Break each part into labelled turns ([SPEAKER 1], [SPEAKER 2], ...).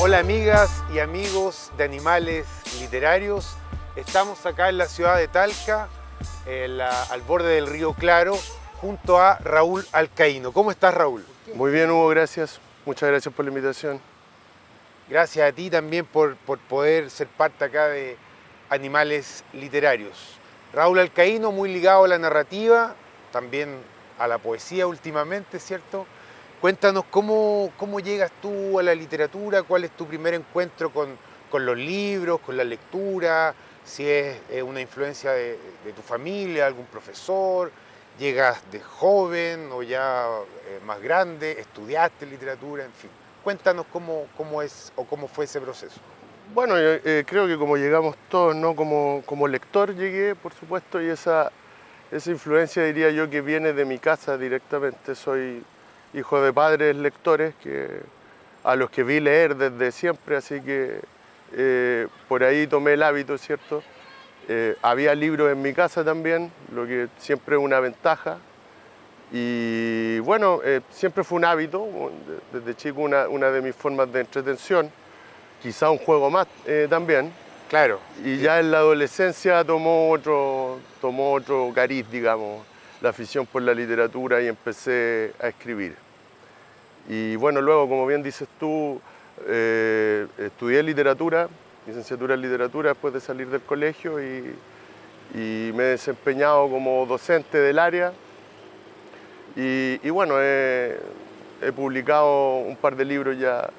[SPEAKER 1] Hola amigas y amigos de Animales Literarios. Estamos acá en la ciudad de Talca, al borde del río Claro, junto a Raúl Alcaíno. ¿Cómo estás, Raúl?
[SPEAKER 2] Muy bien, Hugo, gracias. Muchas gracias por la invitación.
[SPEAKER 1] Gracias a ti también por poder ser parte acá de Animales Literarios. Raúl Alcaíno, muy ligado a la narrativa, también a la poesía últimamente, ¿cierto? Cuéntanos cómo llegas tú a la literatura, cuál es tu primer encuentro con los libros, con la lectura, si es una influencia de tu familia, algún profesor, llegas de joven o ya más grande, estudiaste literatura, en fin. Cuéntanos cómo es o cómo fue ese proceso.
[SPEAKER 2] Bueno, yo creo que como llegamos todos, ¿no? Como lector llegué, por supuesto, y esa influencia diría yo que viene de mi casa directamente. Soy hijo de padres lectores a los que vi leer desde siempre, así que por ahí tomé el hábito, ¿cierto? Había libros en mi casa también, lo que siempre es una ventaja. Y bueno, siempre fue un hábito, desde chico una de mis formas de entretención, quizá un juego más también.
[SPEAKER 1] Claro.
[SPEAKER 2] Y ya en la adolescencia tomó otro cariz, digamos, la afición por la literatura y empecé a escribir. Y bueno, luego, como bien dices tú, estudié literatura, licenciatura en literatura después de salir del colegio y me he desempeñado como docente del área. Y bueno, he publicado un par de libros ya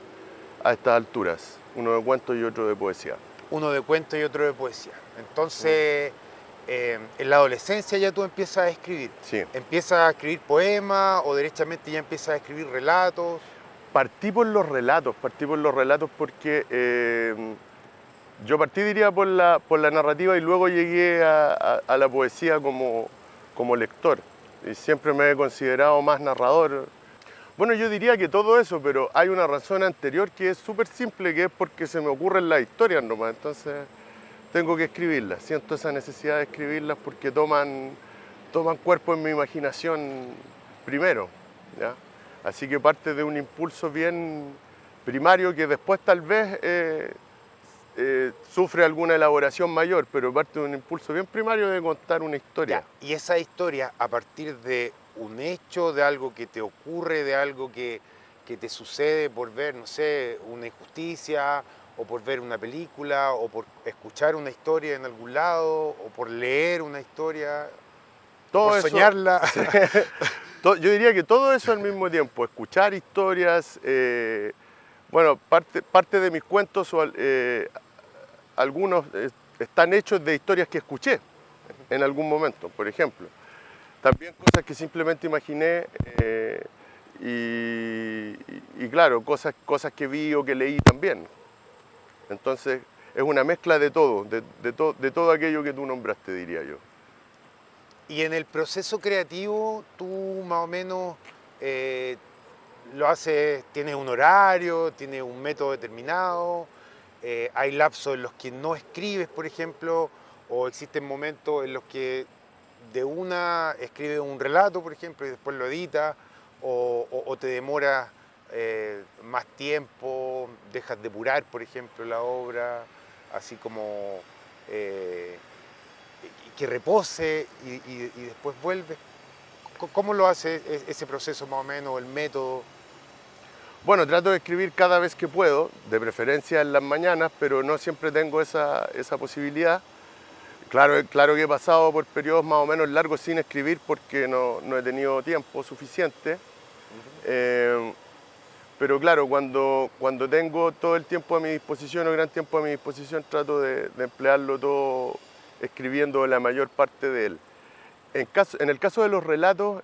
[SPEAKER 2] a estas alturas, uno de cuentos y otro de poesía.
[SPEAKER 1] Uno de cuentos y otro de poesía. Entonces, en la adolescencia ya tú empiezas a escribir.
[SPEAKER 2] Sí.
[SPEAKER 1] ¿Empiezas a escribir poemas o derechamente ya empiezas a escribir relatos?
[SPEAKER 2] Partí por los relatos porque yo partí, diría, por la narrativa y luego llegué a la poesía como lector. Y siempre me he considerado más narrador. Bueno, yo diría que todo eso, pero hay una razón anterior que es súper simple, que es porque se me ocurren las historias nomás, entonces tengo que escribirlas. Siento esa necesidad de escribirlas porque toman cuerpo en mi imaginación primero, ¿ya? Así que parte de un impulso bien primario que después tal vez sufre alguna elaboración mayor, pero parte de un impulso bien primario de contar una historia.
[SPEAKER 1] Ya. Y esa historia, a partir de un hecho, de algo que te ocurre, de algo que te sucede por ver, no sé, una injusticia, o por ver una película, o por escuchar una historia en algún lado, o por leer una historia,
[SPEAKER 2] todo
[SPEAKER 1] por
[SPEAKER 2] eso,
[SPEAKER 1] soñarla.
[SPEAKER 2] Yo diría que todo eso al mismo tiempo, escuchar historias, bueno, parte de mis cuentos, algunos están hechos de historias que escuché en algún momento, por ejemplo. También cosas que simplemente imaginé y claro, cosas que vi o que leí también. Entonces es una mezcla de todo, de todo aquello que tú nombraste, diría yo.
[SPEAKER 1] Y en el proceso creativo, tú más o menos lo haces, tienes un horario, tienes un método determinado, hay lapsos en los que no escribes, por ejemplo, o existen momentos en los que de una escribes un relato, por ejemplo, y después lo editas, o te demoras más tiempo, dejas depurar, por ejemplo, la obra, así como que repose y después vuelves. ¿Cómo lo hace ese proceso más o menos, el método?
[SPEAKER 2] Bueno, trato de escribir cada vez que puedo, de preferencia en las mañanas, pero no siempre tengo esa posibilidad. Claro que he pasado por periodos más o menos largos sin escribir porque no he tenido tiempo suficiente. Pero claro, cuando tengo todo el tiempo a mi disposición o gran tiempo a mi disposición, trato de emplearlo todo escribiendo la mayor parte de él. En el caso de los relatos,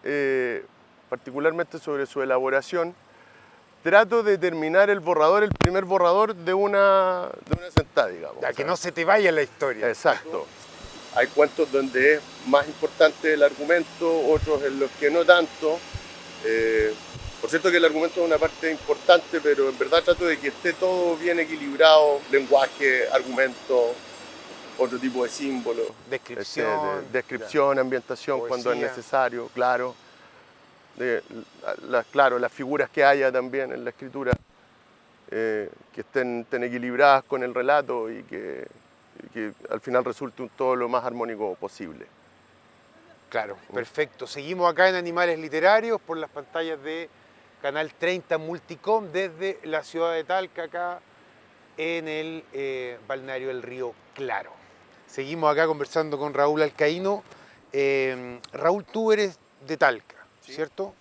[SPEAKER 2] particularmente sobre su elaboración, trato de terminar el primer borrador de una sentada, digamos.
[SPEAKER 1] Ya, que no se te vaya la historia.
[SPEAKER 2] Exacto. Hay cuentos donde es más importante el argumento, otros en los que no tanto. Por cierto que el argumento es una parte importante, pero en verdad trato de que esté todo bien equilibrado, lenguaje, argumento, otro tipo de símbolos. Descripción, ambientación, poesía, cuando es necesario, claro. Claro, las figuras que haya también en la escritura. que estén equilibradas con el relato y que al final resulte un todo lo más armónico posible.
[SPEAKER 1] Claro, perfecto. Seguimos acá en Animales Literarios por las pantallas de Canal 30 Multicom desde la ciudad de Talca, acá en el balneario del Río Claro. Seguimos acá conversando con Raúl Alcaíno. Raúl, tú eres de Talca,
[SPEAKER 2] Sí.
[SPEAKER 1] ¿cierto?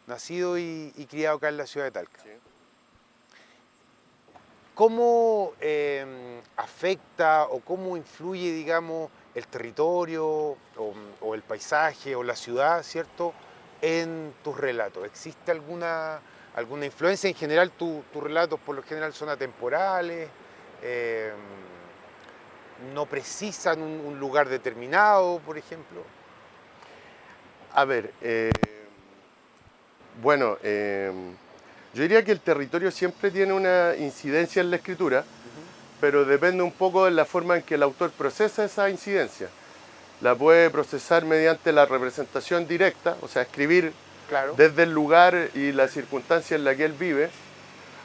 [SPEAKER 1] Nacido y criado acá en la ciudad de Talca.
[SPEAKER 2] Sí.
[SPEAKER 1] ¿Cómo afecta o cómo influye, digamos, el territorio o el paisaje o la ciudad, ¿cierto?, en tus relatos? ¿Existe alguna influencia? En general, tus relatos por lo general son atemporales, eh, no precisan un lugar determinado, por ejemplo.
[SPEAKER 2] A ver, bueno, yo diría que el territorio siempre tiene una incidencia en la escritura, pero depende un poco de la forma en que el autor procesa esa incidencia. La puede procesar mediante la representación directa, o sea, escribir
[SPEAKER 1] Claro.
[SPEAKER 2] desde el lugar y la circunstancia en la que él vive,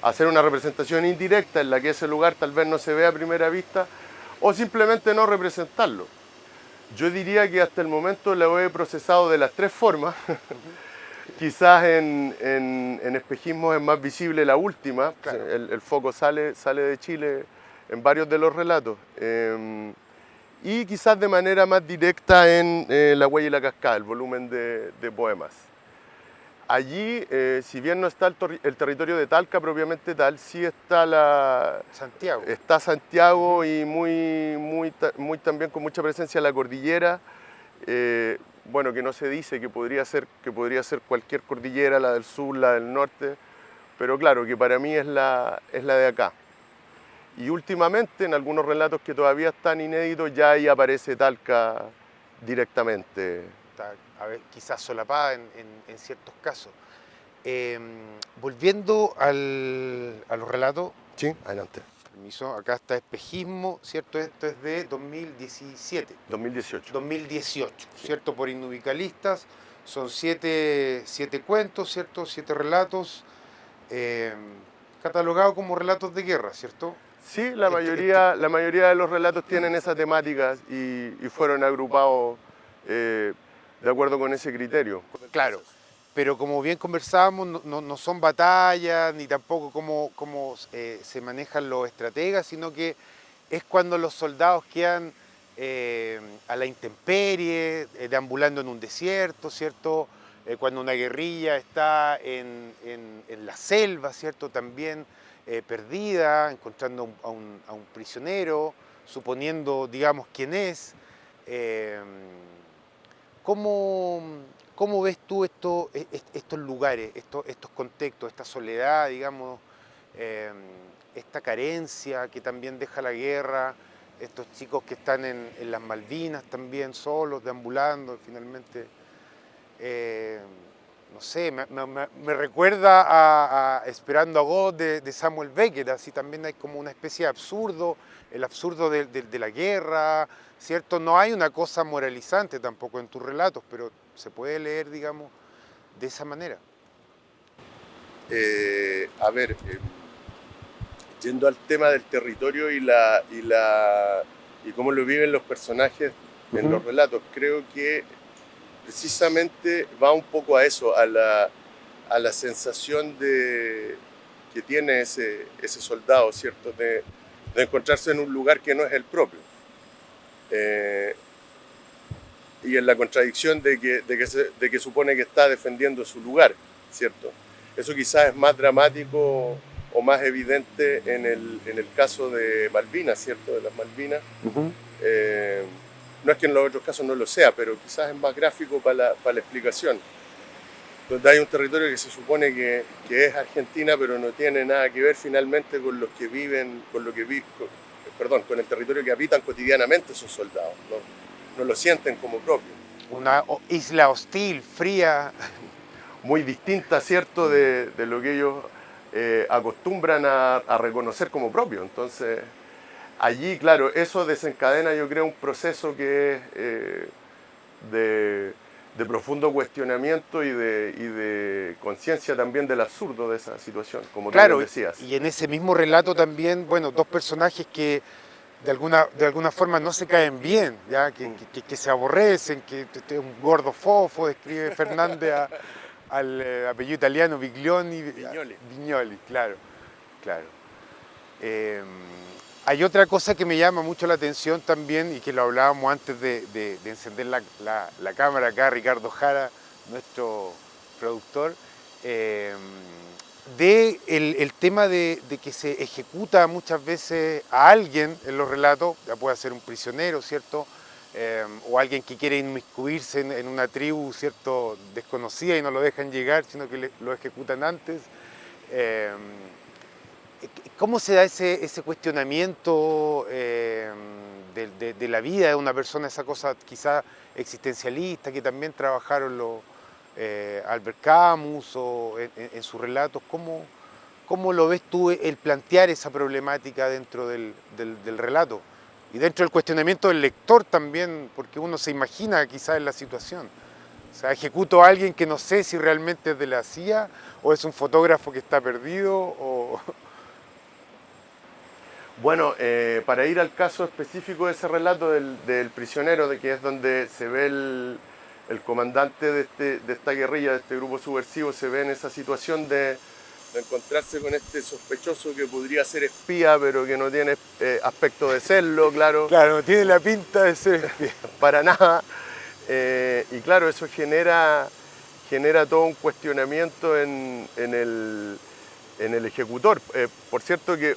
[SPEAKER 2] hacer una representación indirecta en la que ese lugar tal vez no se ve a primera vista, o simplemente no representarlo. Yo diría que hasta el momento lo he procesado de las tres formas. Quizás en espejismo es más visible la última.
[SPEAKER 1] Claro.
[SPEAKER 2] El foco sale de Chile en varios de los relatos. Y quizás de manera más directa en La huella y la cascada, el volumen de poemas. Allí, si bien no está el territorio de Talca propiamente tal, sí está
[SPEAKER 1] Santiago.
[SPEAKER 2] Está Santiago y muy también con mucha presencia la cordillera. Bueno, que no se dice que podría ser cualquier cordillera, la del sur, la del norte, pero claro, que para mí es la de acá. Y últimamente, en algunos relatos que todavía están inéditos, ya ahí aparece Talca directamente.
[SPEAKER 1] Está, a ver, quizás solapada en ciertos casos. Volviendo a los relatos.
[SPEAKER 2] Sí, adelante.
[SPEAKER 1] Permiso, acá está Espejismo, ¿cierto? Esto es de 2017.
[SPEAKER 2] 2018.
[SPEAKER 1] 2018, ¿cierto? Por Inubicalistas. Son siete cuentos, ¿cierto? 7 relatos, catalogados como relatos de guerra, ¿cierto?
[SPEAKER 2] Sí, la mayoría de los relatos tienen esa temática y fueron agrupados de acuerdo con ese criterio.
[SPEAKER 1] Claro, pero como bien conversábamos, no son batallas, ni tampoco cómo se manejan los estrategas, sino que es cuando los soldados quedan a la intemperie, deambulando en un desierto, ¿cierto? Cuando una guerrilla está en la selva, ¿cierto? También perdida, encontrando a un prisionero, suponiendo, digamos, quién es. Eh, ¿Cómo ves tú estos lugares, estos contextos, esta soledad, digamos, esta carencia que también deja la guerra, estos chicos que están en las Malvinas también solos, deambulando, finalmente, no sé, me recuerda a Esperando a God de Samuel Beckett, así también hay como una especie de absurdo, el absurdo de la guerra, ¿cierto? No hay una cosa moralizante tampoco en tus relatos, pero se puede leer, digamos, de esa manera.
[SPEAKER 2] A ver, yendo al tema del territorio y cómo lo viven los personajes en los relatos, creo que precisamente va un poco a eso, a la sensación que tiene ese soldado, ¿cierto? De encontrarse en un lugar que no es el propio. Y en la contradicción de que supone que está defendiendo su lugar, ¿cierto? Eso quizás es más dramático o más evidente en el caso de Malvinas, ¿cierto? De las Malvinas. No es que en los otros casos no lo sea, pero quizás es más gráfico para la explicación. Donde hay un territorio que se supone que es Argentina, pero no tiene nada que ver finalmente con los que viven, con el territorio que habitan cotidianamente esos soldados. No lo sienten como propio.
[SPEAKER 1] Una isla hostil, fría.
[SPEAKER 2] Muy distinta, ¿cierto?, de lo que ellos acostumbran a reconocer como propio. Entonces, allí, claro, eso desencadena, yo creo, un proceso que es de de profundo cuestionamiento y de conciencia también del absurdo de esa situación, como tú
[SPEAKER 1] Claro,
[SPEAKER 2] bien decías.
[SPEAKER 1] y en ese mismo relato también, bueno, dos personajes que de alguna forma no se caen bien, ¿ya? Que se aborrecen, que un gordo fofo, describe Fernández al apellido italiano Vignoli, claro, claro. Eh, Hay otra cosa que me llama mucho la atención también y que lo hablábamos antes de encender la cámara acá, Ricardo Jara, nuestro productor, eh, el tema de que se ejecuta muchas veces a alguien en los relatos, ya puede ser un prisionero, ¿cierto? O alguien que quiere inmiscuirse en una tribu, ¿cierto? Desconocida y no lo dejan llegar, sino que lo ejecutan antes. Eh, ¿Cómo se da ese cuestionamiento de la vida de una persona, esa cosa quizá existencialista que también trabajaron Albert Camus o en sus relatos? ¿Cómo lo ves tú el plantear esa problemática dentro del relato? Y dentro del cuestionamiento del lector también, porque uno se imagina quizás en la situación. O sea, ejecuto a alguien que no sé si realmente es de la CIA o es un fotógrafo que está perdido o...
[SPEAKER 2] Bueno, para ir al caso específico de ese relato del prisionero, de que es donde se ve el comandante de esta guerrilla, de este grupo subversivo, se ve en esa situación de encontrarse con este sospechoso que podría ser espía, pero que no tiene aspecto de serlo, claro.
[SPEAKER 1] Claro, no tiene la pinta de ser espía.
[SPEAKER 2] Para nada. Y claro, eso genera todo un cuestionamiento en el ejecutor. Por cierto que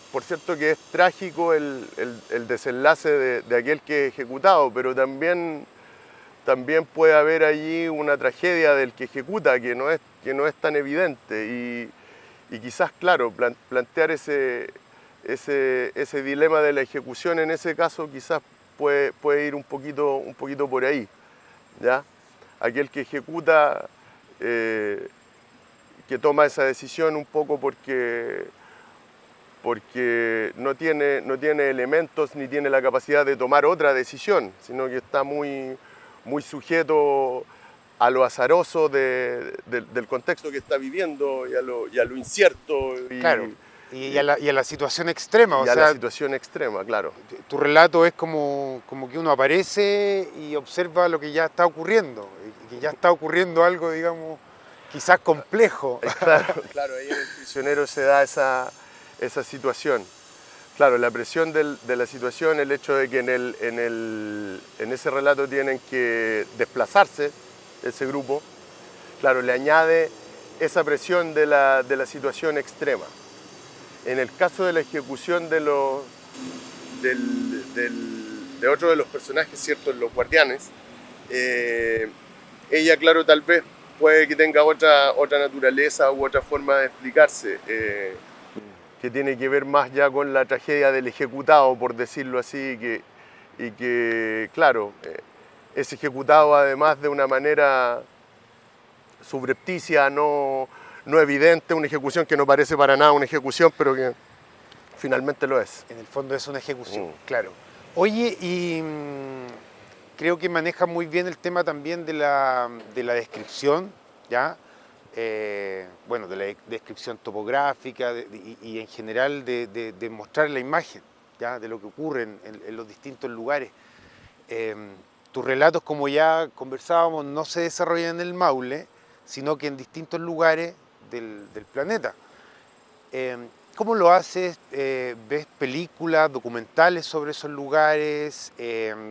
[SPEAKER 2] es trágico el desenlace de aquel que es ejecutado, pero también puede haber allí una tragedia del que ejecuta que no es tan evidente y quizás, claro, plantear ese dilema de la ejecución en ese caso quizás puede ir un poquito por ahí, ¿ya? Aquel que ejecuta que toma esa decisión un poco porque no tiene elementos ni tiene la capacidad de tomar otra decisión, sino que está muy sujeto a lo azaroso del contexto que está viviendo y a lo incierto.
[SPEAKER 1] Claro, y a la situación extrema.
[SPEAKER 2] Y a la situación extrema, claro.
[SPEAKER 1] Tu relato es como que uno aparece y observa lo que ya está ocurriendo, y que ya está ocurriendo algo, digamos, quizás complejo.
[SPEAKER 2] Claro, ahí en el prisionero se da esa situación. Claro, la presión de la situación, el hecho de que en ese relato tienen que desplazarse ese grupo, claro, le añade esa presión de la situación extrema. En el caso de la ejecución de otro de los personajes, ¿cierto?, en Los Guardianes, ella, claro, tal vez puede que tenga otra naturaleza u otra forma de explicarse, que tiene que ver más ya con la tragedia del ejecutado, por decirlo así, y que claro, es ejecutado además de una manera subrepticia, no evidente, una ejecución que no parece para nada una ejecución, pero que finalmente lo es.
[SPEAKER 1] En el fondo es una ejecución, claro. Oye, y creo que maneja muy bien el tema también de la descripción, ¿ya? Bueno, de la descripción topográfica y en general de mostrar la imagen, ¿ya? De lo que ocurre en los distintos lugares. Tus relatos, como ya conversábamos, no se desarrollan en el Maule, sino que en distintos lugares del planeta. ¿Cómo lo haces? ¿Ves películas, documentales sobre esos lugares?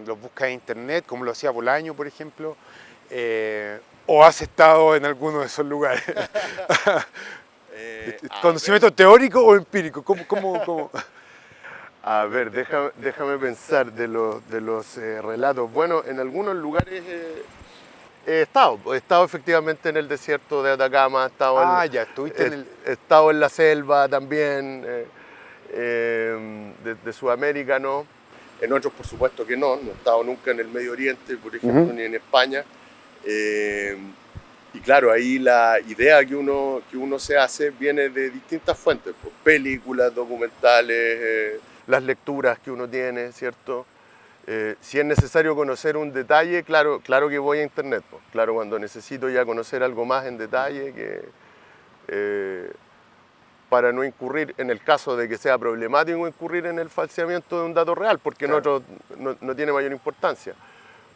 [SPEAKER 1] ¿Los buscas en internet, como lo hacía Bolaño, por ejemplo? ¿O has estado en alguno de esos lugares? ¿Conocimiento teórico o empírico? ¿Cómo?
[SPEAKER 2] A ver, déjame pensar de los relatos. Bueno, en algunos lugares he estado efectivamente en el desierto de Atacama, he estado en la selva también, de Sudamérica, ¿no? En otros, por supuesto que no he estado nunca en el Medio Oriente, por ejemplo, ni en España. Y claro, ahí la idea que uno se hace viene de distintas fuentes, pues, películas, documentales, las lecturas que uno tiene, ¿cierto? Si es necesario conocer un detalle, claro que voy a internet, pues. Claro, cuando necesito ya conocer algo más en detalle, para no incurrir, en el caso de que sea problemático, incurrir en el falseamiento de un dato real, porque en
[SPEAKER 1] Claro.
[SPEAKER 2] otro no tiene mayor importancia.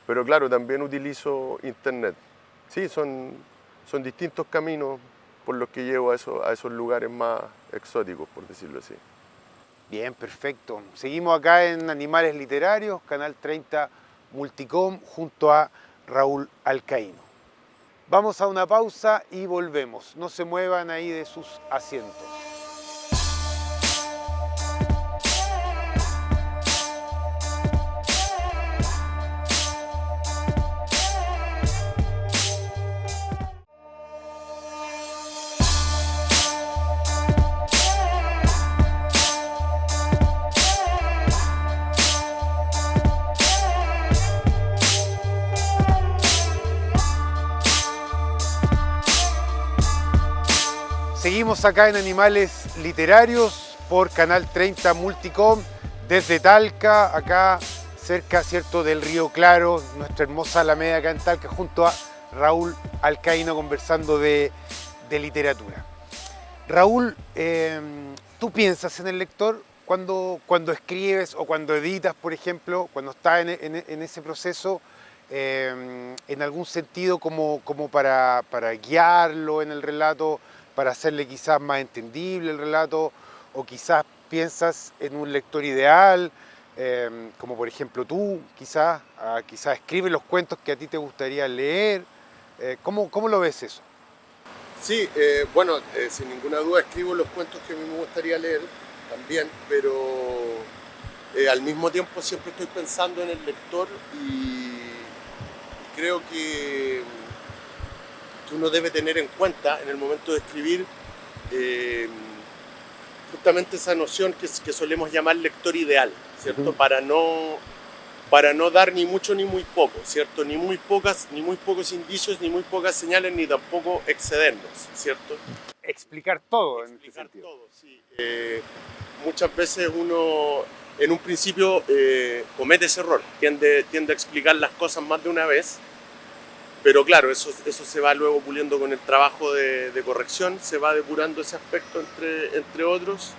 [SPEAKER 2] Pero claro, también utilizo internet. Sí, son distintos caminos por los que llevo a esos lugares más exóticos, por decirlo así.
[SPEAKER 1] Bien, perfecto. Seguimos acá en Animales Literarios, Canal 30 Multicom, junto a Raúl Alcaíno. Vamos a una pausa y volvemos. No se muevan ahí de sus asientos. Seguimos acá en Animales Literarios por Canal 30 Multicom desde Talca, acá cerca, ¿cierto?, del Río Claro, nuestra hermosa Alameda acá en Talca, junto a Raúl Alcaíno conversando de literatura. Raúl, ¿tú piensas en el lector cuando escribes o cuando editas, por ejemplo, cuando estás en ese proceso, en algún sentido como para guiarlo en el relato, para hacerle quizás más entendible el relato, o quizás piensas en un lector ideal, como por ejemplo tú, quizás escribes los cuentos que a ti te gustaría leer? ¿Cómo lo ves eso?
[SPEAKER 2] Sí, bueno, sin ninguna duda escribo los cuentos que a mí me gustaría leer también, pero al mismo tiempo siempre estoy pensando en el lector y creo que uno debe tener en cuenta en el momento de escribir eh, justamente esa noción que solemos llamar lector ideal, ¿cierto?
[SPEAKER 1] Ujú.
[SPEAKER 2] Para no dar ni mucho ni muy poco, ¿cierto? Ni muy pocos indicios, ni muy pocas señales, ni tampoco excedernos, ¿cierto?
[SPEAKER 1] Explicar todo en este
[SPEAKER 2] Explicar
[SPEAKER 1] sentido.
[SPEAKER 2] todo, sí. Muchas veces uno en un principio comete ese error, tiende a explicar las cosas más de una vez, pero claro, eso se va luego puliendo con el trabajo de corrección, se va depurando ese aspecto entre otros.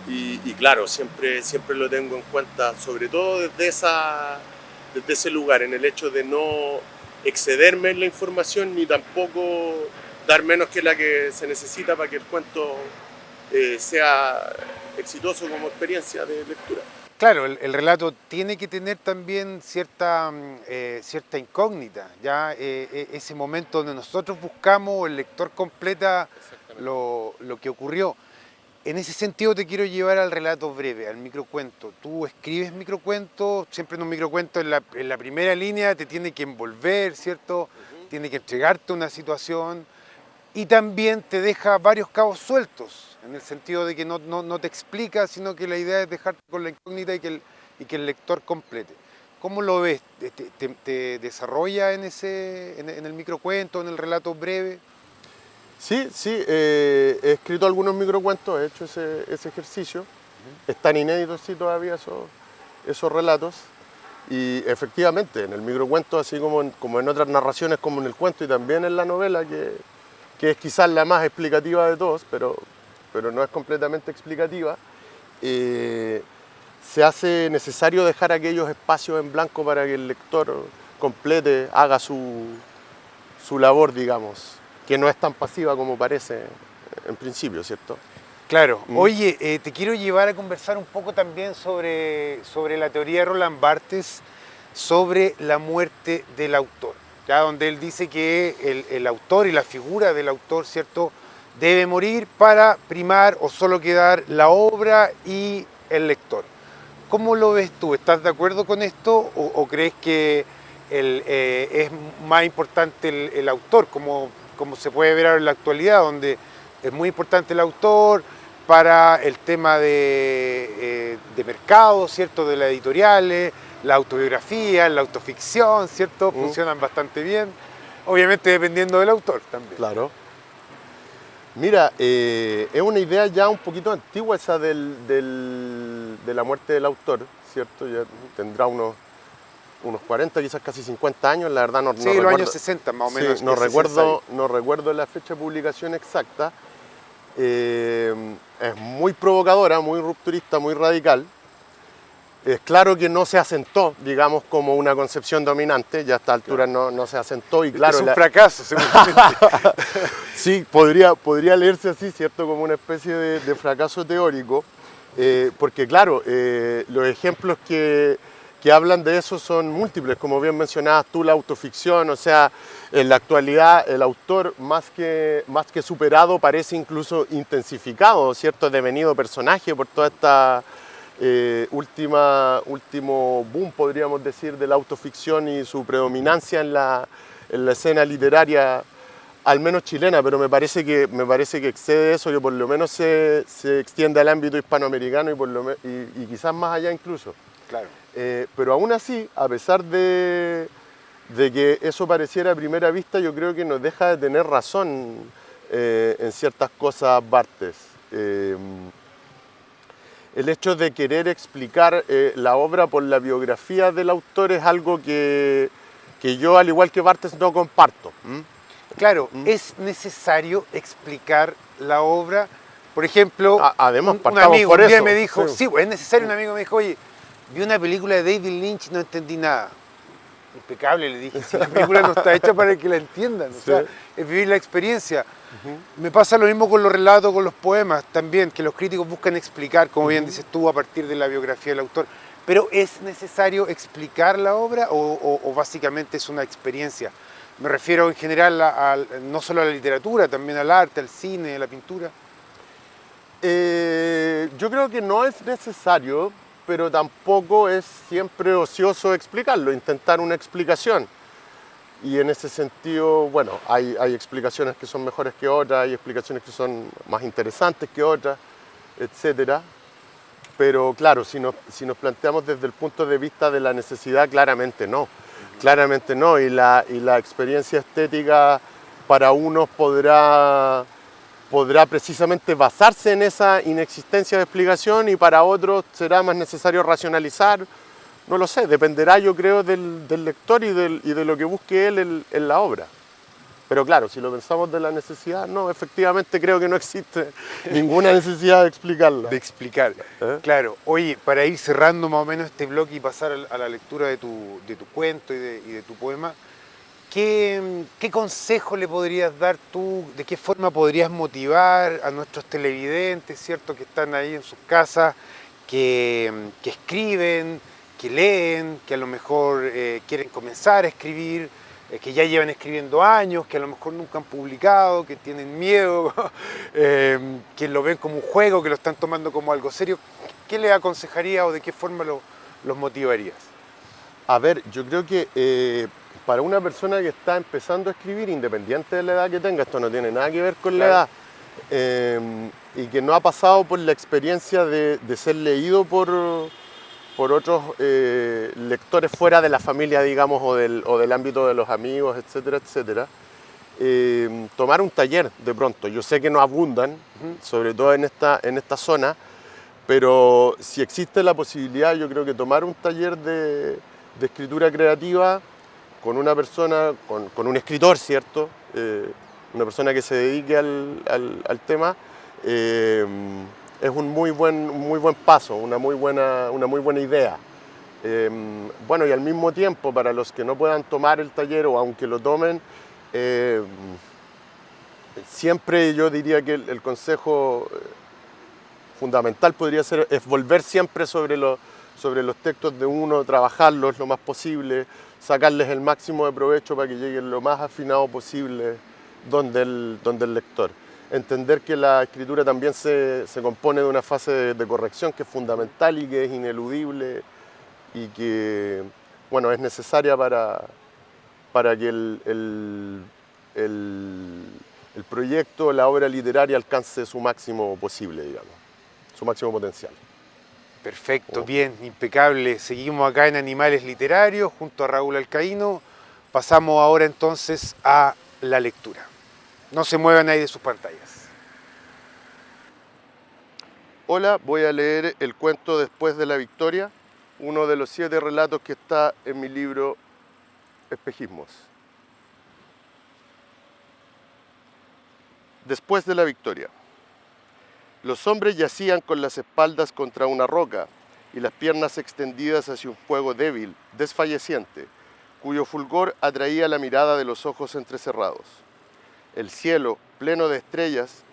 [SPEAKER 2] Y claro, siempre lo tengo en cuenta, sobre todo desde ese lugar, en el hecho de no excederme en la información ni tampoco dar menos que la que se necesita para que el cuento sea exitoso como experiencia de lectura.
[SPEAKER 1] Claro, el relato tiene que tener también cierta incógnita, ¿ya? Ese momento donde nosotros buscamos, el lector completa
[SPEAKER 2] Exactamente.
[SPEAKER 1] lo que ocurrió. En ese sentido te quiero llevar al relato breve, al microcuento. Tú escribes microcuentos, siempre en un microcuento en la primera línea te tiene que envolver, ¿cierto? Tiene que entregarte una situación y también te deja varios cabos sueltos, en el sentido de que no te explica, sino que la idea es dejarte con la incógnita y que el lector complete. ¿Cómo lo ves? ¿Te desarrolla en el microcuento, en el relato breve?
[SPEAKER 2] Sí, he escrito algunos microcuentos, he hecho ese ejercicio. Están inéditos, sí, todavía esos relatos. Y efectivamente, en el microcuento, así como en otras narraciones, como en el cuento y también en la novela, que es quizás la más explicativa de todos, pero no es completamente explicativa, se hace necesario dejar aquellos espacios en blanco para que el lector complete, haga su labor, digamos, que no es tan pasiva como parece en principio, ¿cierto?
[SPEAKER 1] Claro.
[SPEAKER 2] ¿Mm?
[SPEAKER 1] Oye, te quiero llevar a conversar un poco también sobre la teoría de Roland Barthes, sobre la muerte del autor, ¿ya? Donde él dice que el autor y la figura del autor, ¿cierto?, debe morir para primar o solo quedar la obra y el lector. ¿Cómo lo ves tú? ¿Estás de acuerdo con esto o crees que es más importante el autor, como se puede ver ahora en la actualidad, donde es muy importante el autor para el tema de mercado, ¿cierto? De las editoriales, la autobiografía, la autoficción, ¿cierto?
[SPEAKER 2] ¿Mm?
[SPEAKER 1] Funcionan bastante bien, obviamente dependiendo del autor también.
[SPEAKER 2] Claro. Mira, es una idea ya un poquito antigua esa de la muerte del autor, ¿cierto? Ya tendrá unos unos 40, quizás casi 50 años, la verdad no
[SPEAKER 1] Sí,
[SPEAKER 2] recuerdo.
[SPEAKER 1] los años 60 más o menos.
[SPEAKER 2] Sí, no recuerdo la fecha de publicación exacta. Es muy provocadora, muy rupturista, muy radical. Es claro que no se asentó, digamos, como una concepción dominante, ya a esta altura no se asentó y claro...
[SPEAKER 1] Es un fracaso, seguramente.
[SPEAKER 2] Sí, podría leerse así, ¿cierto? Como una especie de fracaso teórico, porque claro, los ejemplos que hablan de eso son múltiples, como bien mencionabas tú, la autoficción, o sea, en la actualidad el autor más que superado parece incluso intensificado, ¿cierto? Devenido personaje por toda esta... último boom, podríamos decir, de la autoficción y su predominancia en la escena literaria, al menos chilena, pero me parece que excede eso, que por lo menos se extiende al ámbito hispanoamericano y quizás más allá incluso.
[SPEAKER 1] Claro.
[SPEAKER 2] Pero aún así, a pesar de que eso pareciera a primera vista, yo creo que nos deja de tener razón en ciertas cosas Barthes. El hecho de querer explicar la obra por la biografía del autor es algo que yo, al igual que Barthes, no comparto.
[SPEAKER 1] Claro, es necesario explicar la obra. Por ejemplo,
[SPEAKER 2] Además,
[SPEAKER 1] un amigo
[SPEAKER 2] por
[SPEAKER 1] un día
[SPEAKER 2] eso.
[SPEAKER 1] me dijo,
[SPEAKER 2] Sí.
[SPEAKER 1] es necesario, un amigo me dijo, oye, vi una película de David Lynch y no entendí nada. Impecable, le dije, si la película no está hecha para que la entiendan, o sea, es vivir la experiencia. Me pasa lo mismo con los relatos, con los poemas también, que los críticos buscan explicar, como bien dices tú, a partir de la biografía del autor. Pero ¿es necesario explicar la obra o básicamente es una experiencia? Me refiero en general no solo a la literatura, también al arte, al cine, a la pintura.
[SPEAKER 2] Yo creo que no es necesario, pero tampoco es siempre ocioso explicarlo, intentar una explicación. Y en ese sentido, bueno, hay explicaciones que son mejores que otras, hay explicaciones que son más interesantes que otras, etc. Pero claro, si nos planteamos desde el punto de vista de la necesidad, claramente no. Claramente no. Y la experiencia estética para unos podrá precisamente basarse en esa inexistencia de explicación y para otros será más necesario racionalizar. No lo sé, dependerá yo creo del lector y de lo que busque él en la obra. Pero claro, si lo pensamos de la necesidad, no, efectivamente creo que no existe ninguna necesidad de explicarla.
[SPEAKER 1] De explicar, claro. Oye, para ir cerrando más o menos este bloque y pasar a la lectura de tu cuento y de tu poema, ¿qué consejo le podrías dar tú? ¿De qué forma podrías motivar a nuestros televidentes, cierto, que están ahí en sus casas, que escriben, que leen, que a lo mejor quieren comenzar a escribir, que ya llevan escribiendo años, que a lo mejor nunca han publicado, que tienen miedo, que lo ven como un juego, que lo están tomando como algo serio? ¿Qué les aconsejarías o de qué forma los motivarías?
[SPEAKER 2] A ver, yo creo que para una persona que está empezando a escribir, independiente de la edad que tenga, esto no tiene nada que ver con la edad, y que no ha pasado por la experiencia de ser leído por otros lectores fuera de la familia, digamos, o del ámbito de los amigos, etcétera, etcétera, tomar un taller de pronto. Yo sé que no abundan, sobre todo en esta zona, pero si existe la posibilidad, yo creo que tomar un taller de escritura creativa con una persona, con un escritor, ¿cierto? Una persona que se dedique al tema, es un muy buen paso, una muy buena idea. Bueno, y al mismo tiempo, para los que no puedan tomar el taller o aunque lo tomen, siempre yo diría que el consejo fundamental podría ser es volver siempre sobre los textos de uno, trabajarlos lo más posible, sacarles el máximo de provecho para que lleguen lo más afinado posible donde el lector. Entender que la escritura también se compone de una fase de corrección que es fundamental y que es ineludible y que, bueno, es necesaria para que el proyecto, la obra literaria alcance su máximo posible, digamos, su máximo potencial.
[SPEAKER 1] Perfecto, bien, impecable. Seguimos acá en Animales Literarios junto a Raúl Alcaíno. Pasamos ahora entonces a la lectura. No se muevan ahí de sus pantallas.
[SPEAKER 2] Hola, voy a leer el cuento Después de la Victoria, uno de los 7 relatos que está en mi libro Espejismos. Después de la victoria. Los hombres yacían con las espaldas contra una roca y las piernas extendidas hacia un fuego débil, desfalleciente, cuyo fulgor atraía la mirada de los ojos entrecerrados. El cielo, pleno de estrellas,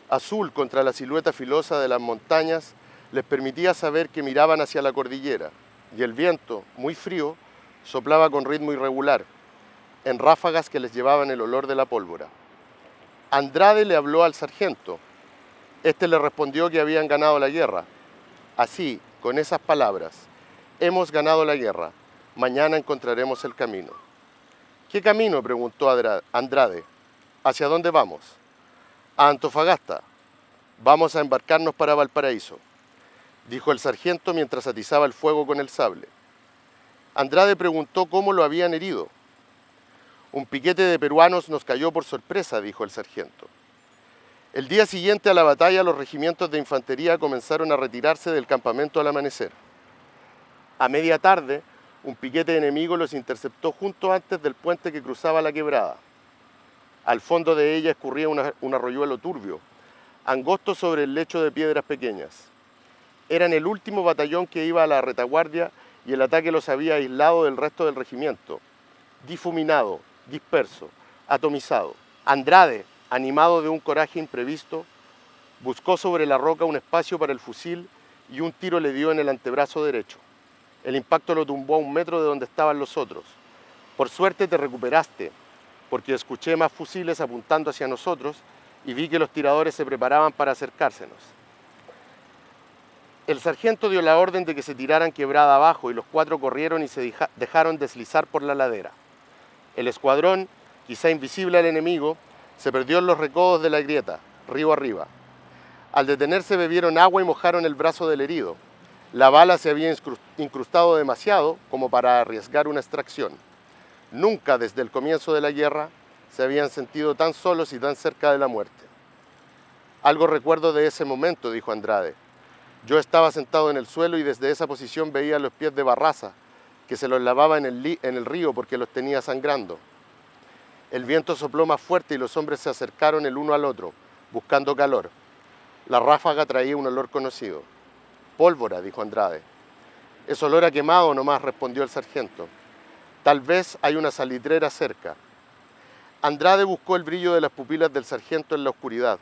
[SPEAKER 2] azul contra la silueta filosa de las montañas, les permitía saber que miraban hacia la cordillera, y el viento, muy frío, soplaba con ritmo irregular, en ráfagas que les llevaban el olor de la pólvora. Andrade le habló al sargento. Este le respondió que habían ganado la guerra. Así, con esas palabras, hemos ganado la guerra, mañana encontraremos el camino. ¿Qué camino?, preguntó Andrade. ¿Hacia dónde vamos? A Antofagasta. Vamos a embarcarnos para Valparaíso, dijo el sargento mientras atizaba el fuego con el sable. Andrade preguntó cómo lo habían herido. Un piquete de peruanos nos cayó por sorpresa, dijo el sargento. El día siguiente a la batalla, los regimientos de infantería comenzaron a retirarse del campamento al amanecer. A media tarde, un piquete enemigo los interceptó justo antes del puente que cruzaba la quebrada. Al fondo de ella escurría un arroyuelo turbio, angosto sobre el lecho de piedras pequeñas. Eran el último batallón que iba a la retaguardia y el ataque los había aislado del resto del regimiento, difuminado, disperso, atomizado. Andrade, animado de un coraje imprevisto, buscó sobre la roca un espacio para el fusil y un tiro le dio en el antebrazo derecho. El impacto lo tumbó a 1 metro de donde estaban los otros. Por suerte te recuperaste, porque escuché más fusiles apuntando hacia nosotros y vi que los tiradores se preparaban para acercársenos. El sargento dio la orden de que se tiraran quebrada abajo y los 4 corrieron y se dejaron deslizar por la ladera. El escuadrón, quizá invisible al enemigo, se perdió en los recodos de la grieta, río arriba. Al detenerse bebieron agua y mojaron el brazo del herido. La bala se había incrustado demasiado como para arriesgar una extracción. Nunca desde el comienzo de la guerra se habían sentido tan solos y tan cerca de la muerte. Algo recuerdo de ese momento, dijo Andrade. Yo estaba sentado en el suelo y desde esa posición veía los pies de Barraza, que se los lavaba en el río porque los tenía sangrando. El viento sopló más fuerte y los hombres se acercaron el uno al otro, buscando calor. La ráfaga traía un olor conocido. Pólvora, dijo Andrade. Es olor a quemado nomás, respondió el sargento. Tal vez hay una salitrera cerca. Andrade buscó el brillo de las pupilas del sargento en la oscuridad.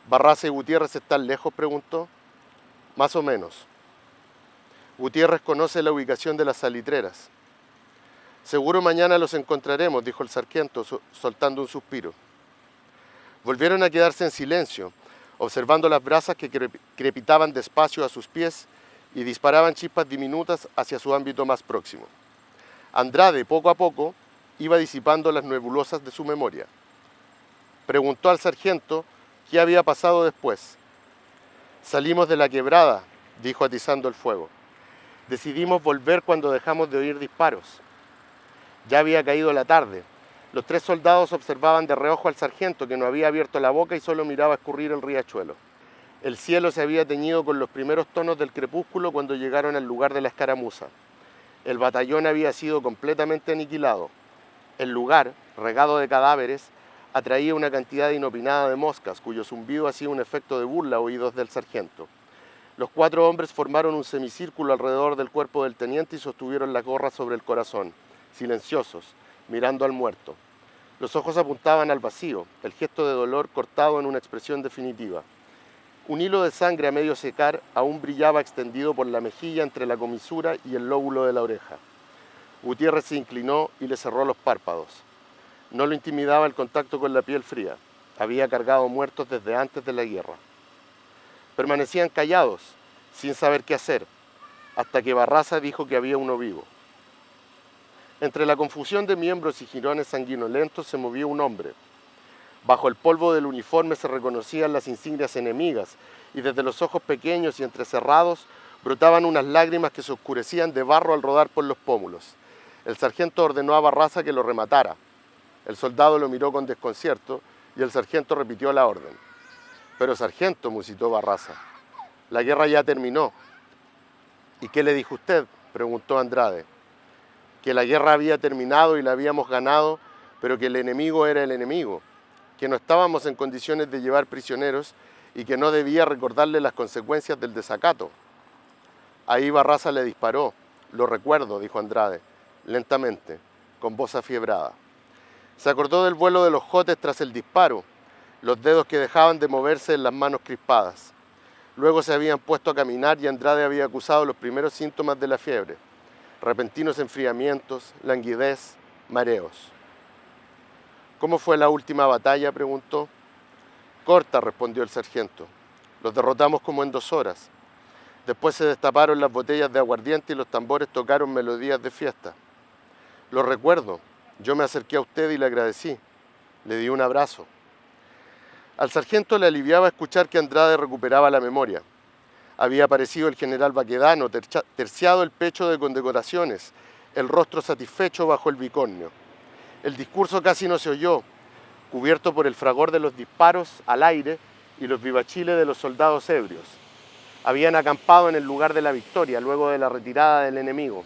[SPEAKER 2] ¿Barraza y Gutiérrez están lejos?, preguntó. Más o menos. Gutiérrez conoce la ubicación de las salitreras. Seguro mañana los encontraremos, dijo el sargento, soltando un suspiro. Volvieron a quedarse en silencio, observando las brasas que crepitaban despacio a sus pies y disparaban chispas diminutas hacia su ámbito más próximo. Andrade, poco a poco, iba disipando las nebulosas de su memoria. Preguntó al sargento qué había pasado después. Salimos de la quebrada, dijo atizando el fuego. Decidimos volver cuando dejamos de oír disparos. Ya había caído la tarde. Los 3 soldados observaban de reojo al sargento, que no había abierto la boca y solo miraba escurrir el riachuelo. El cielo se había teñido con los primeros tonos del crepúsculo cuando llegaron al lugar de la escaramuza. El batallón había sido completamente aniquilado. El lugar, regado de cadáveres, atraía una cantidad inopinada de moscas, cuyo zumbido hacía un efecto de burla a oídos del sargento. Los 4 hombres formaron un semicírculo alrededor del cuerpo del teniente y sostuvieron la gorra sobre el corazón, silenciosos, mirando al muerto. Los ojos apuntaban al vacío, el gesto de dolor cortado en una expresión definitiva. Un hilo de sangre a medio secar aún brillaba extendido por la mejilla entre la comisura y el lóbulo de la oreja. Gutiérrez se inclinó y le cerró los párpados. No lo intimidaba el contacto con la piel fría. Había cargado muertos desde antes de la guerra. Permanecían callados, sin saber qué hacer, hasta que Barraza dijo que había uno vivo. Entre la confusión de miembros y jirones sanguinolentos se movía un hombre. Bajo el polvo del uniforme se reconocían las insignias enemigas y desde los ojos pequeños y entrecerrados brotaban unas lágrimas que se oscurecían de barro al rodar por los pómulos. El sargento ordenó a Barraza que lo rematara. El soldado lo miró con desconcierto y el sargento repitió la orden. Pero sargento, musitó Barraza, la guerra ya terminó. ¿Y qué le dijo usted?, preguntó Andrade. Que la guerra había terminado y la habíamos ganado, pero que el enemigo era el enemigo, que no estábamos en condiciones de llevar prisioneros y que no debía recordarle las consecuencias del desacato. Ahí Barraza le disparó. Lo recuerdo, dijo Andrade, lentamente, con voz afiebrada. Se acordó del vuelo de los jotes tras el disparo, los dedos que dejaban de moverse en las manos crispadas. Luego se habían puesto a caminar y Andrade había acusado los primeros síntomas de la fiebre: repentinos enfriamientos, languidez, mareos. ¿Cómo fue la última batalla?, preguntó. Corta, respondió el sargento. Los derrotamos como en 2 horas. Después se destaparon las botellas de aguardiente y los tambores tocaron melodías de fiesta. Lo recuerdo. Yo me acerqué a usted y le agradecí. Le di un abrazo. Al sargento le aliviaba escuchar que Andrade recuperaba la memoria. Había aparecido el general Baquedano, terciado el pecho de condecoraciones, el rostro satisfecho bajo el bicornio. El discurso casi no se oyó, cubierto por el fragor de los disparos al aire y los vivachiles de los soldados ebrios. Habían acampado en el lugar de la victoria, luego de la retirada del enemigo.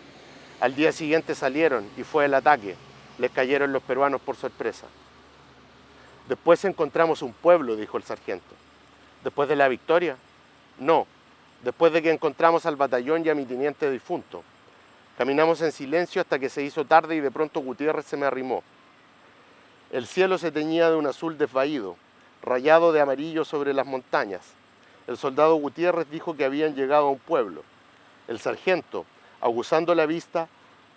[SPEAKER 2] Al día siguiente salieron y fue el ataque. Les cayeron los peruanos por sorpresa. Después encontramos un pueblo, dijo el sargento. ¿Después de la victoria? No, después de que encontramos al batallón y a mi teniente difunto. Caminamos en silencio hasta que se hizo tarde y de pronto Gutiérrez se me arrimó. El cielo se teñía de un azul desvaído, rayado de amarillo sobre las montañas. El soldado Gutiérrez dijo que habían llegado a un pueblo. El sargento, aguzando la vista,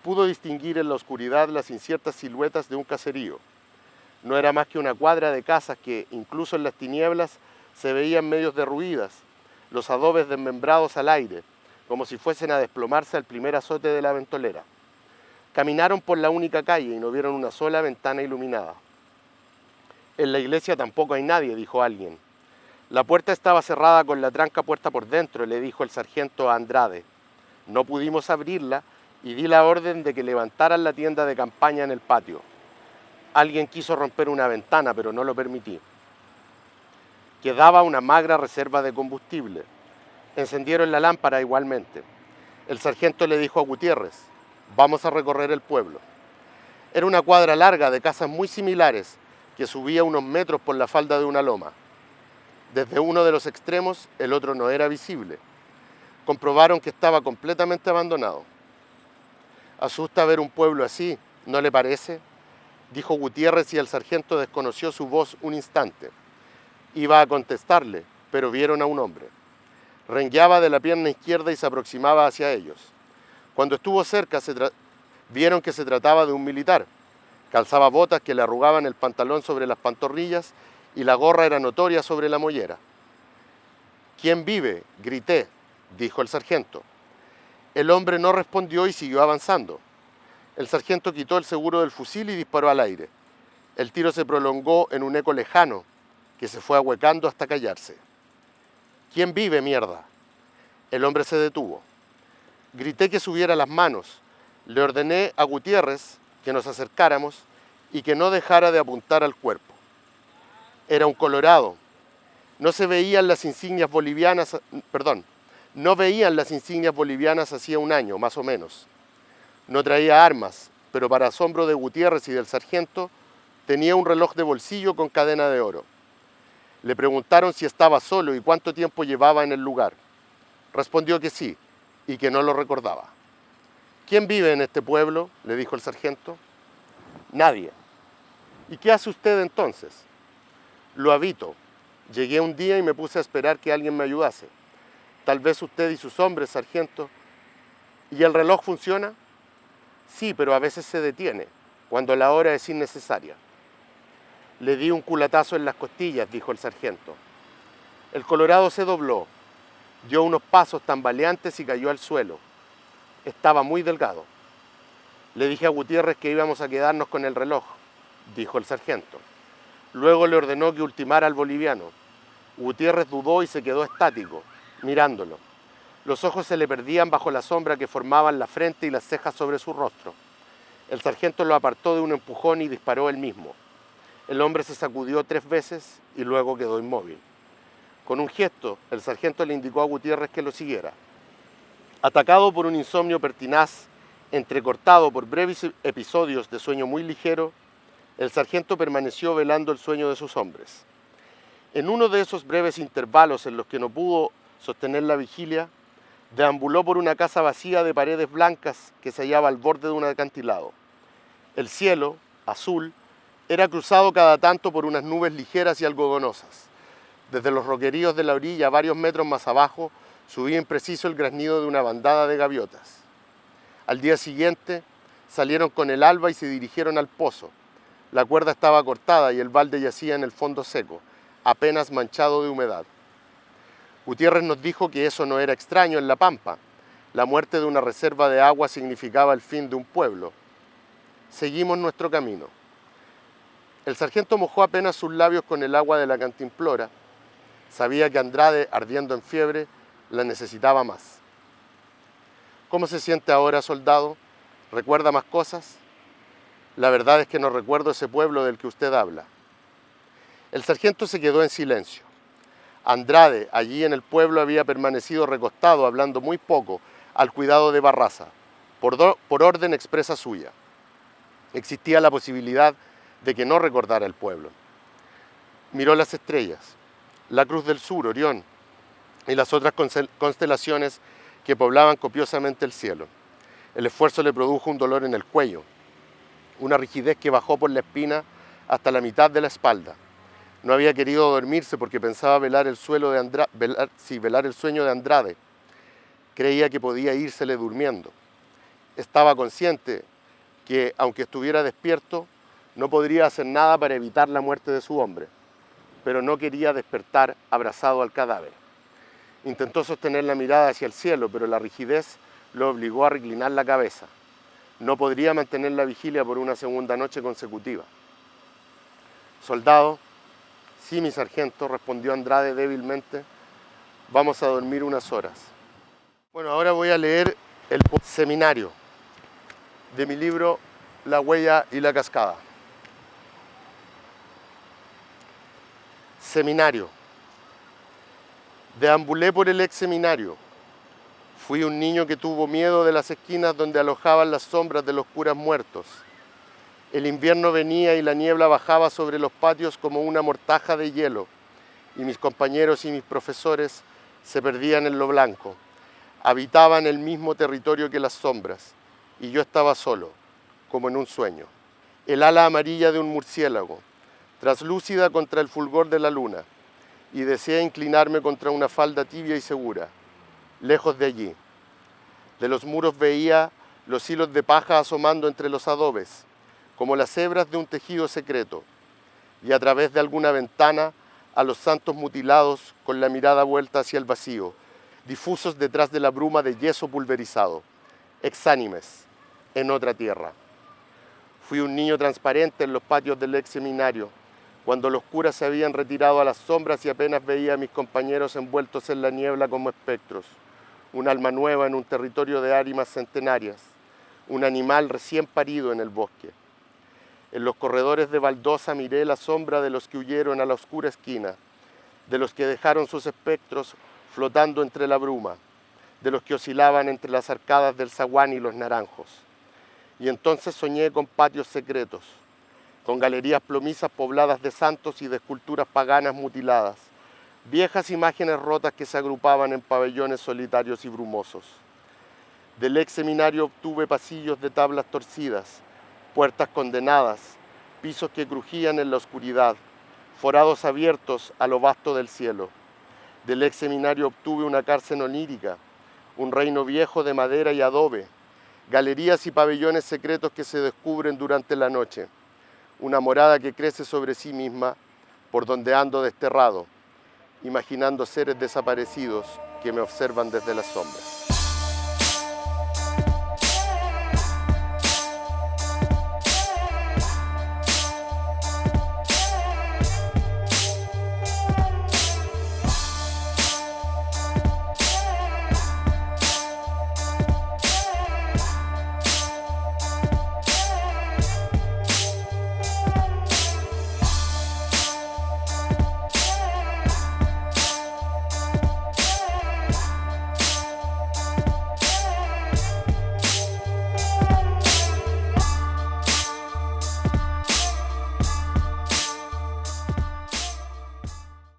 [SPEAKER 2] pudo distinguir en la oscuridad las inciertas siluetas de un caserío. No era más que una cuadra de casas que, incluso en las tinieblas, se veían medios derruidas, los adobes desmembrados al aire, como si fuesen a desplomarse al primer azote de la ventolera. Caminaron por la única calle y no vieron una sola ventana iluminada. En la iglesia tampoco hay nadie, dijo alguien. La puerta estaba cerrada con la tranca puesta por dentro, le dijo el sargento a Andrade. No pudimos abrirla y di la orden de que levantaran la tienda de campaña en el patio. Alguien quiso romper una ventana, pero no lo permití. Quedaba una magra reserva de combustible. Encendieron la lámpara igualmente. El sargento le dijo a Gutiérrez: vamos a recorrer el pueblo. Era una cuadra larga de casas muy similares que subía unos metros por la falda de una loma. Desde uno de los extremos el otro no era visible. Comprobaron que estaba completamente abandonado. Asusta ver un pueblo así, ¿no le parece?, dijo Gutiérrez, y el sargento desconoció su voz un instante. Iba a contestarle, pero vieron a un hombre. Rengueaba de la pierna izquierda y se aproximaba hacia ellos. Cuando estuvo cerca, vieron que se trataba de un militar. Calzaba botas que le arrugaban el pantalón sobre las pantorrillas y la gorra era notoria sobre la mollera. ¿Quién vive?, grité, dijo el sargento. El hombre no respondió y siguió avanzando. El sargento quitó el seguro del fusil y disparó al aire. El tiro se prolongó en un eco lejano que se fue ahuecando hasta callarse. ¿Quién vive, mierda? El hombre se detuvo. Grité que subiera las manos. Le ordené a Gutiérrez que nos acercáramos y que no dejara de apuntar al cuerpo. Era un colorado. No veían las insignias bolivianas hacía un año, más o menos. No traía armas, pero para asombro de Gutiérrez y del sargento, tenía un reloj de bolsillo con cadena de oro. Le preguntaron si estaba solo y cuánto tiempo llevaba en el lugar. Respondió que sí, y que no lo recordaba. ¿Quién vive en este pueblo?, le dijo el sargento. Nadie. ¿Y qué hace usted entonces? Lo habito. Llegué un día y me puse a esperar que alguien me ayudase. Tal vez usted y sus hombres, sargento. ¿Y el reloj funciona? Sí, pero a veces se detiene, cuando la hora es innecesaria. Le di un culatazo en las costillas, dijo el sargento. El colorado se dobló, dio unos pasos tambaleantes y cayó al suelo. Estaba muy delgado. Le dije a Gutiérrez que íbamos a quedarnos con el reloj, dijo el sargento. Luego le ordenó que ultimara al boliviano. Gutiérrez dudó y se quedó estático, mirándolo. Los ojos se le perdían bajo la sombra que formaban la frente y las cejas sobre su rostro. El sargento lo apartó de un empujón y disparó él mismo. El hombre se sacudió 3 veces y luego quedó inmóvil. Con un gesto, el sargento le indicó a Gutiérrez que lo siguiera. Atacado por un insomnio pertinaz, entrecortado por breves episodios de sueño muy ligero, el sargento permaneció velando el sueño de sus hombres. En uno de esos breves intervalos en los que no pudo sostener la vigilia, deambuló por una casa vacía de paredes blancas que se hallaba al borde de un acantilado. El cielo, azul, era cruzado cada tanto por unas nubes ligeras y algodonosas. Desde los roqueríos de la orilla, varios metros más abajo, subía impreciso el graznido de una bandada de gaviotas. Al día siguiente, salieron con el alba y se dirigieron al pozo. La cuerda estaba cortada y el balde yacía en el fondo seco, apenas manchado de humedad. Gutiérrez nos dijo que eso no era extraño en la Pampa. La muerte de una reserva de agua significaba el fin de un pueblo. Seguimos nuestro camino. El sargento mojó apenas sus labios con el agua de la cantimplora. Sabía que Andrade, ardiendo en fiebre, la necesitaba más. ¿Cómo se siente ahora, soldado? ¿Recuerda más cosas? La verdad es que no recuerdo ese pueblo del que usted habla. El sargento se quedó en silencio. Andrade, allí en el pueblo, había permanecido recostado, hablando muy poco, al cuidado de Barraza, por orden expresa suya. Existía la posibilidad de que no recordara el pueblo. Miró las estrellas, la Cruz del Sur, Orión, y las otras constelaciones que poblaban copiosamente el cielo. El esfuerzo le produjo un dolor en el cuello, una rigidez que bajó por la espina hasta la mitad de la espalda. No había querido dormirse porque pensaba velar el sueño de Andrade. Creía que podía írsele durmiendo. Estaba consciente que, aunque estuviera despierto, no podría hacer nada para evitar la muerte de su hombre, pero no quería despertar abrazado al cadáver. Intentó sostener la mirada hacia el cielo, pero la rigidez lo obligó a reclinar la cabeza. No podría mantener la vigilia por una segunda noche consecutiva. Soldado, sí, mi sargento, respondió Andrade débilmente, vamos a dormir unas horas. Bueno, ahora voy a leer el seminario de mi libro La huella y la cascada. Seminario. Deambulé por el ex seminario. Fui un niño que tuvo miedo de las esquinas donde alojaban las sombras de los curas muertos. El invierno venía y la niebla bajaba sobre los patios como una mortaja de hielo, y mis compañeros y mis profesores se perdían en lo blanco. Habitaban el mismo territorio que las sombras, y yo estaba solo, como en un sueño. El ala amarilla de un murciélago, traslúcida contra el fulgor de la luna, y deseé inclinarme contra una falda tibia y segura, lejos de allí. De los muros veía los hilos de paja asomando entre los adobes, como las hebras de un tejido secreto, y a través de alguna ventana a los santos mutilados con la mirada vuelta hacia el vacío, difusos detrás de la bruma de yeso pulverizado, exánimes, en otra tierra. Fui un niño transparente en los patios del ex seminario, cuando los curas se habían retirado a las sombras y apenas veía a mis compañeros envueltos en la niebla como espectros, un alma nueva en un territorio de árimas centenarias, un animal recién parido en el bosque. En los corredores de baldosa miré la sombra de los que huyeron a la oscura esquina, de los que dejaron sus espectros flotando entre la bruma, de los que oscilaban entre las arcadas del zaguán y los naranjos. Y entonces soñé con patios secretos, con galerías plomizas pobladas de santos y de esculturas paganas mutiladas, viejas imágenes rotas que se agrupaban en pabellones solitarios y brumosos. Del ex seminario obtuve pasillos de tablas torcidas, puertas condenadas, pisos que crujían en la oscuridad, forados abiertos a lo vasto del cielo. Del ex seminario obtuve una cárcel onírica, un reino viejo de madera y adobe, galerías y pabellones secretos que se descubren durante la noche, una morada que crece sobre sí misma, por donde ando desterrado, imaginando seres desaparecidos que me observan desde las sombras.